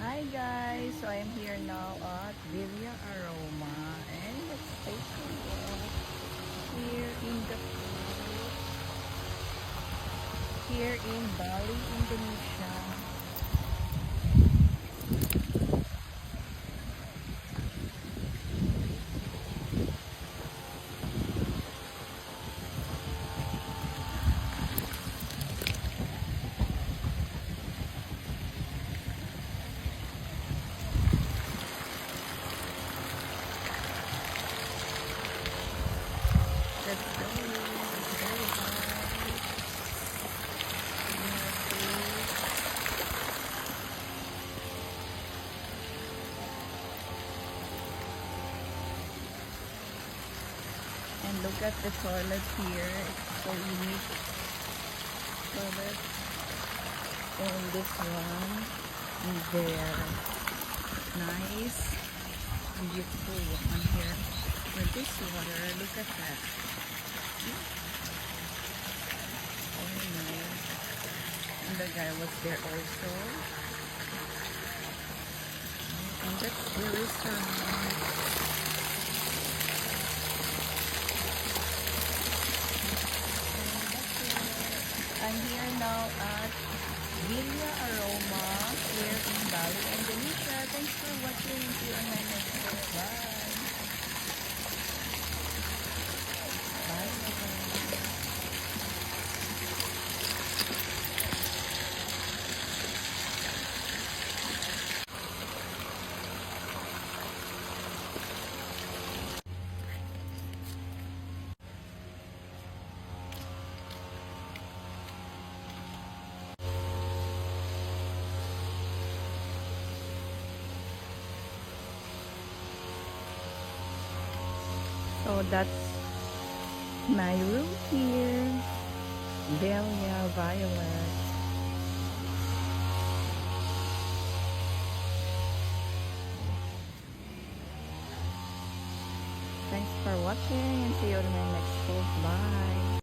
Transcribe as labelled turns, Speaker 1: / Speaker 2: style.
Speaker 1: Hi guys, so I'm here now at Villa Aroma and let's take a walk here in the here in Bali, Indonesia. Let's go. It's very hot. And look at the toilet here. It's so unique toilet. And this one is there. Nice and beautiful one here. With this water, look at that. Oh nice. And the guy was there also. And that's the restaurant. I'm here now at Villa Aroma here in Bali, Indonesia. Thanks for watching. See you on my next video. Bye. Bye. So that's my room here. Delia Violet. Thanks for watching and see you in my next post. Bye.